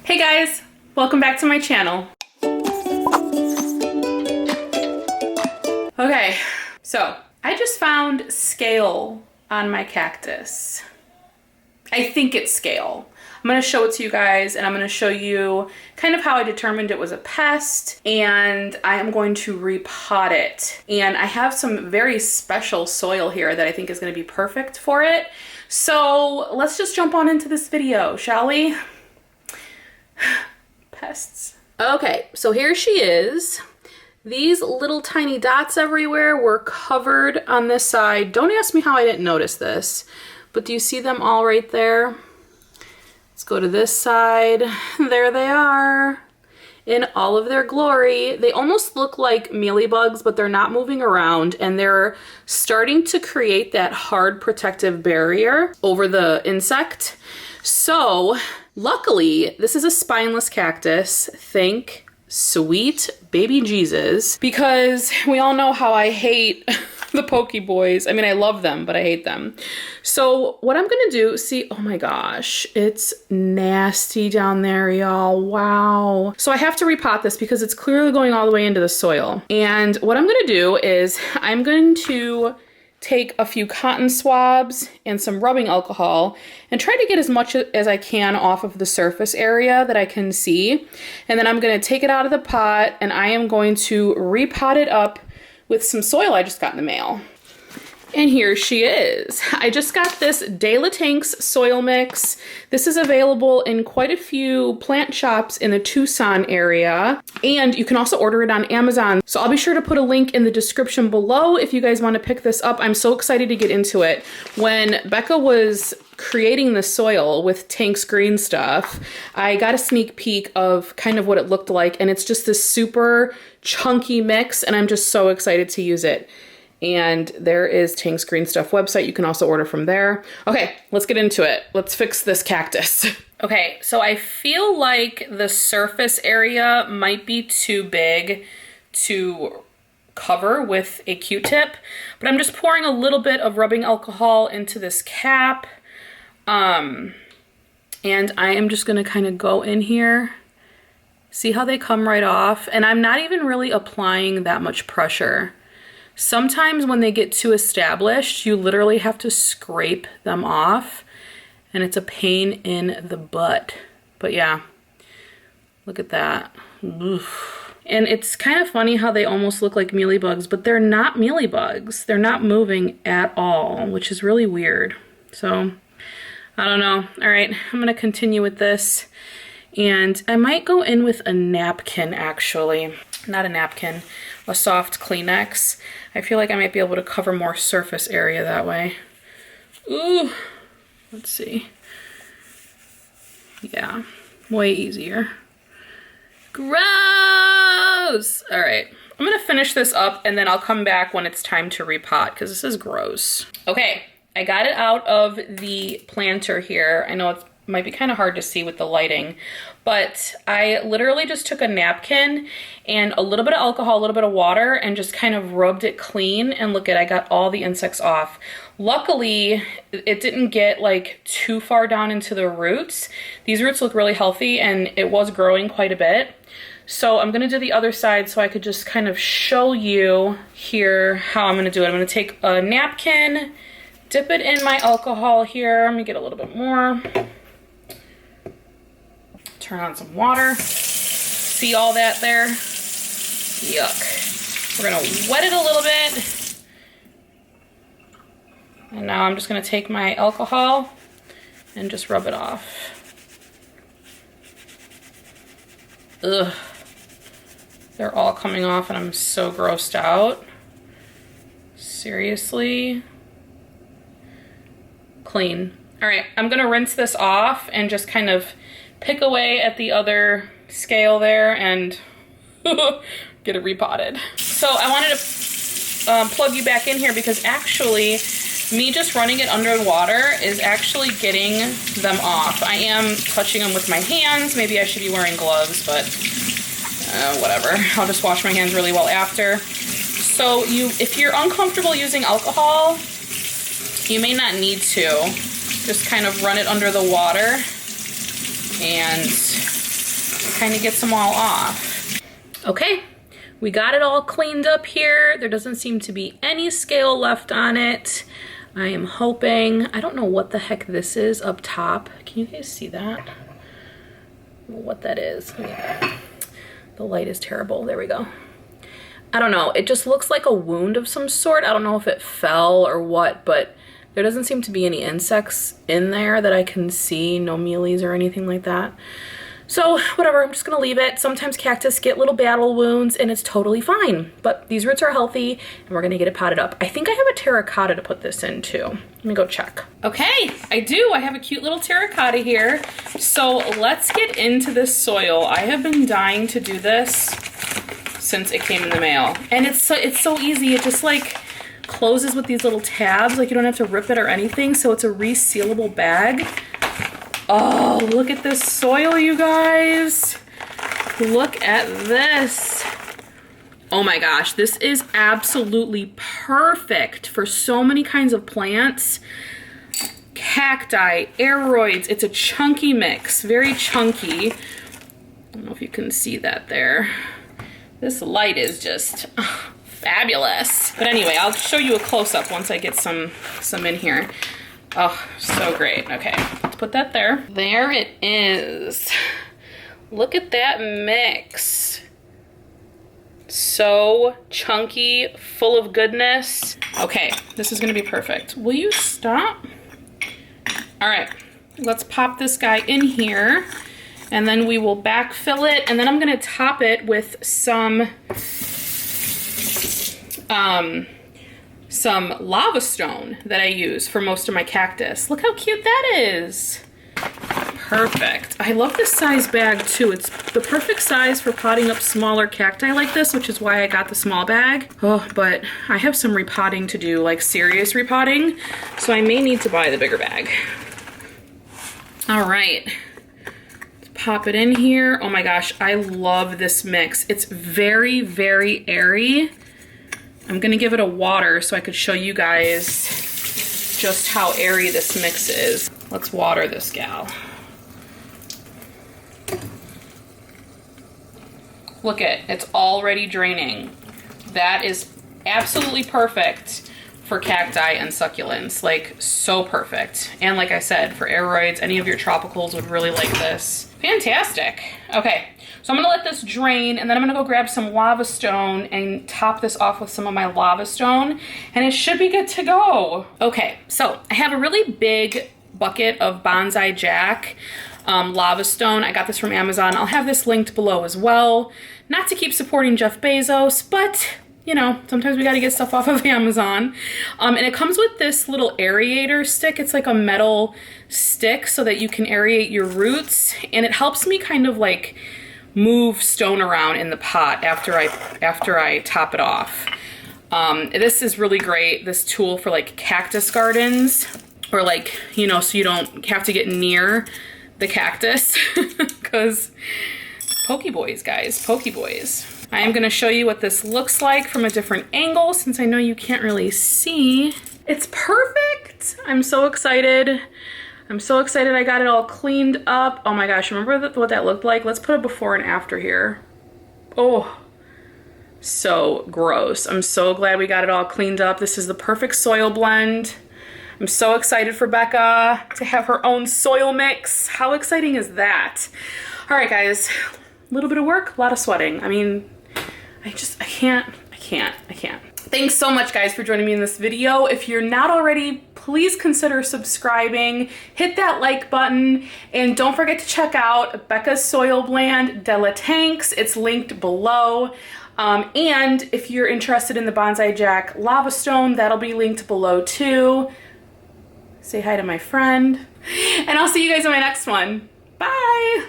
Hey guys, welcome back to my channel. Okay, so I just found scale on my cactus. I think it's scale. I'm gonna show it to you guys and I'm gonna show you kind of how I determined it was a pest, and I am going to repot it. And I have some very special soil here that I think is gonna be perfect for it. So let's just jump on into this video, shall we? Pests. Okay, so here she is. These little tiny dots everywhere were covered on this side. Don't ask me how I didn't notice this, but do you see them all right there? Let's go to this side. There they are in all of their glory. They almost look like mealybugs, but they're not moving around, and they're starting to create that hard protective barrier over the insect. So luckily, this is a spineless cactus. Think sweet baby Jesus, because we all know how I hate the pokey boys. I mean, I love them, but I hate them. So what I'm gonna do, see, oh my gosh, it's nasty down there, y'all. Wow. So I have to repot this because it's clearly going all the way into the soil. And what I'm gonna do is I'm going to take a few cotton swabs and some rubbing alcohol and try to get as much as I can off of the surface area that I can see. And then I'm gonna take it out of the pot and I am going to repot it up with some soil I just got in the mail. And here she is. I just got this Becca Tanks soil mix. This is available in quite a few plant shops in the Tucson area, and you can also order it on Amazon. So I'll be sure to put a link in the description below if you guys want to pick this up. I'm so excited to get into it. When Becca was creating the soil with Tank's green stuff, I got a sneak peek of kind of what it looked like, and it's just this super chunky mix, and I'm just so excited to use it. And there is Tank's Green Stuff website. You can also order from there. Okay, let's get into it. Let's fix this cactus. Okay, so I feel like the surface area might be too big to cover with a Q-tip, but I'm just pouring a little bit of rubbing alcohol into this cap. And I am just gonna kind of go in here. See how they come right off? And I'm not even really applying that much pressure. Sometimes when they get too established, you literally have to scrape them off, and it's a pain in the butt. But yeah, look at that. Oof. And it's kind of funny how they almost look like mealybugs, but they're not mealybugs. They're not moving at all, which is really weird. So, I don't know. All right, I'm gonna continue with this. And I might go in with a napkin, actually. Not a napkin, a soft Kleenex. I feel like I might be able to cover more surface area that way. Ooh, let's see. Yeah, way easier. Gross! All right, I'm gonna finish this up and then I'll come back when it's time to repot because this is gross. Okay, I got it out of the planter here. I know it might be kind of hard to see with the lighting, but I literally just took a napkin and a little bit of alcohol, a little bit of water, and just kind of rubbed it clean, and look at, I got all the insects off. Luckily, it didn't get like too far down into the roots. These roots look really healthy and it was growing quite a bit. So I'm gonna do the other side so I could just kind of show you here how I'm gonna do it. I'm gonna take a napkin, dip it in my alcohol here. Let me get a little bit more. Turn on some water. See all that there? Yuck. We're gonna wet it a little bit. And now I'm just gonna take my alcohol and just rub it off. Ugh. They're all coming off and I'm so grossed out. Seriously? Clean. All right, I'm gonna rinse this off and just kind of pick away at the other scale there and get it repotted. So I wanted to plug you back in here because actually me just running it under the water is actually getting them off. I am touching them with my hands. Maybe I should be wearing gloves, but whatever. I'll just wash my hands really well after. So if you're uncomfortable using alcohol, you may not need to. Just kind of run it under the water and kind of gets them all off. Okay, we got it all cleaned up here. There doesn't seem to be any scale left on it. I am hoping, I don't know what the heck this is up top. Can you guys see that? I don't know what that is. The light is terrible. There we go. I don't know. It just looks like a wound of some sort. I don't know if it fell or what, but there doesn't seem to be any insects in there that I can see. No mealies or anything like that. So whatever, I'm just gonna leave it. Sometimes cactus get little battle wounds and it's totally fine. But these roots are healthy and we're gonna get it potted up. I think I have a terracotta to put this in too. Let me go check. Okay, I do. I have a cute little terracotta here. So let's get into this soil. I have been dying to do this since it came in the mail. And it's so easy. It just like closes with these little tabs. Like you don't have to rip it or anything. So it's a resealable bag. Oh, look at this soil, you guys. Look at this. Oh my gosh, this is absolutely perfect for so many kinds of plants. Cacti, aeroids, it's a chunky mix, very chunky. I don't know if you can see that there. This light is just fabulous. But anyway, I'll show you a close-up once I get some in here. Oh, so great. Okay, let's put that there. There it is. Look at that mix. So chunky, full of goodness. Okay, this is gonna be perfect. Will you stop? All right, let's pop this guy in here and then we will backfill it, and then I'm gonna top it with some lava stone that I use for most of my cactus. Look how cute that is. Perfect. I love this size bag too. It's the perfect size for potting up smaller cacti like this, which is why I got the small bag. Oh, but I have some repotting to do, like serious repotting, so I may need to buy the bigger bag. All right. Let's pop it in here. Oh my gosh, I love this mix. It's very, very airy. I'm gonna give it a water so I could show you guys just how airy this mix is. Let's water this gal. Look it's already draining. That is absolutely perfect for cacti and succulents, like so perfect. And like I said, for aeroids, any of your tropicals would really like this. Fantastic. Okay. So I'm gonna let this drain, and then I'm gonna go grab some lava stone and top this off with some of my lava stone, and it should be good to go. Okay, so I have a really big bucket of Bonsai Jack lava stone. I got this from Amazon. I'll have this linked below as well. Not to keep supporting Jeff Bezos, but you know, sometimes we gotta get stuff off of Amazon. And it comes with this little aerator stick. It's like a metal stick so that you can aerate your roots, and it helps me kind of like move stone around in the pot after I top it off. This is really great, this tool for like cactus gardens, or like, you know, so you don't have to get near the cactus because pokeboys, guys, pokeboys. I am gonna show you what this looks like from a different angle since I know you can't really see. It's perfect. I'm so excited. I'm so excited I got it all cleaned up. Oh my gosh, remember what that looked like? Let's put a before and after here. Oh, so gross. I'm so glad we got it all cleaned up. This is the perfect soil blend. I'm so excited for Becca to have her own soil mix. How exciting is that? All right, guys, a little bit of work, a lot of sweating. I mean, I can't. Thanks so much, guys, for joining me in this video. If you're not already, please consider subscribing, hit that like button, and don't forget to check out Becca's soil blend, Becca Tanks. It's linked below. And if you're interested in the Bonsai Jack lava stone, that'll be linked below too. Say hi to my friend, and I'll see you guys in my next one. Bye.